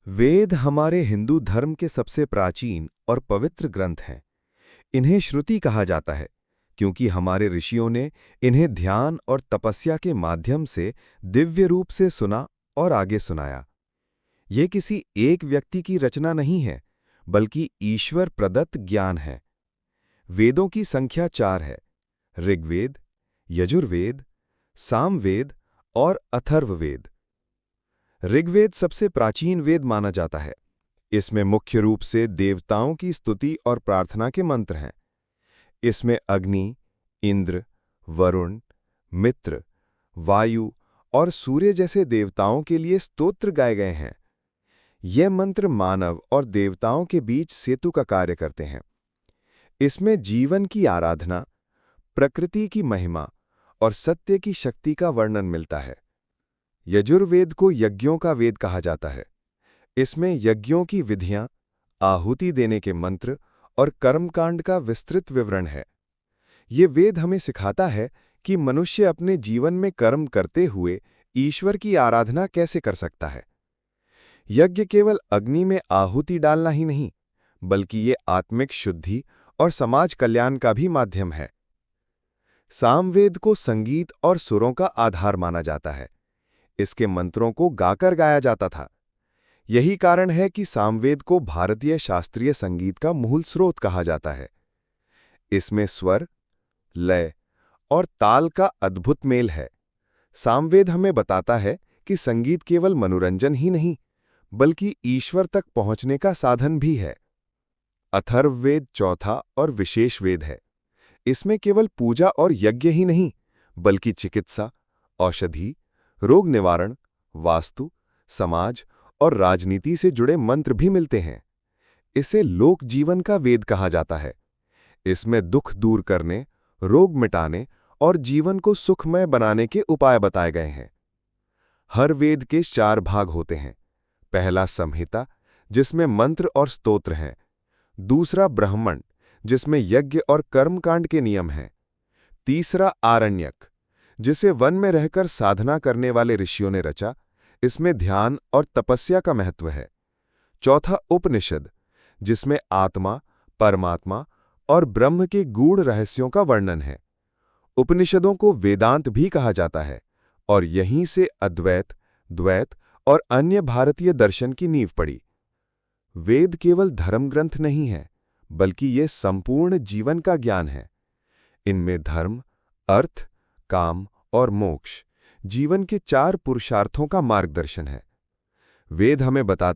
वेद हमारे हिंदू धर्म के सबसे प्राचीन और पवित्र ग्रंथ हैं। इन्हें श्रुति कहा जाता है क्योंकि हमारे ऋषियों ने इन्हें ध्यान और तपस्या के माध्यम से दिव्य रूप से सुना और आगे सुनाया। ये किसी एक व्यक्ति की रचना नहीं है, बल्कि ईश्वर प्रदत्त ज्ञान है। वेदों की संख्या 4 है: ऋग्वेद, यजुर्वेद, सामवेद और अथर्ववेद। ऋग्वेद सबसे प्राचीन वेद माना जाता है। इसमें मुख्य रूप से देवताओं की स्तुति और प्रार्थना के मंत्र हैं। इसमें अग्नि, इंद्र, वरुण, मित्र, वायु और सूर्य जैसे देवताओं के लिए स्तोत्र गाए गए हैं। ये मंत्र मानव और देवताओं के बीच सेतु का कार्य करते हैं। इसमें जीवन की आराधना, प्रकृति की महिमा और सत्य की शक्ति का वर्णन मिलता है। यजुर्वेद को यज्ञों का वेद कहा जाता है। इसमें यज्ञों की विधियां, आहुति देने के मंत्र और कर्मकांड का विस्तृत विवरण है। ये वेद हमें सिखाता है कि मनुष्य अपने जीवन में कर्म करते हुए ईश्वर की आराधना कैसे कर सकता है। यज्ञ केवल अग्नि में आहुति डालना ही नहीं, बल्कि ये आत्मिक शुद्धि और समाज कल्याण का भी माध्यम है। सामवेद को संगीत और सुरों का आधार माना जाता है। इसके मंत्रों को गाकर गाया जाता था। यही कारण है कि सामवेद को भारतीय शास्त्रीय संगीत का मूल स्रोत कहा जाता है। इसमें स्वर, लय और ताल का अद्भुत मेल है। सामवेद हमें बताता है कि संगीत केवल मनोरंजन ही नहीं, बल्कि ईश्वर तक पहुंचने का साधन भी है। अथर्ववेद चौथा और विशेष वेद है। इसमें केवल पूजा और यज्ञ ही नहीं, बल्कि चिकित्सा, औषधि, रोग निवारण, वास्तु, समाज और राजनीति से जुड़े मंत्र भी मिलते हैं। इसे लोक जीवन का वेद कहा जाता है। इसमें दुख दूर करने, रोग मिटाने और जीवन को सुखमय बनाने के उपाय बताए गए हैं। हर वेद के 4 भाग होते हैं। पहला संहिता, जिसमें मंत्र और स्तोत्र हैं। दूसरा ब्राह्मण, जिसमें यज्ञ और कर्मकांड के नियम हैं। तीसरा आरण्यक, जिसे वन में रहकर साधना करने वाले ऋषियों ने रचा। इसमें ध्यान और तपस्या का महत्व है। चौथा उपनिषद, जिसमें आत्मा, परमात्मा और ब्रह्म के गूढ़ रहस्यों का वर्णन है। उपनिषदों को वेदांत भी कहा जाता है और यहीं से अद्वैत, द्वैत और अन्य भारतीय दर्शन की नींव पड़ी। वेद केवल धर्म ग्रंथ नहीं है, बल्कि ये संपूर्ण जीवन का ज्ञान है। इनमें धर्म, अर्थ, काम और मोक्ष, जीवन के 4 पुरुषार्थों का मार्गदर्शन है। वेद हमें बताते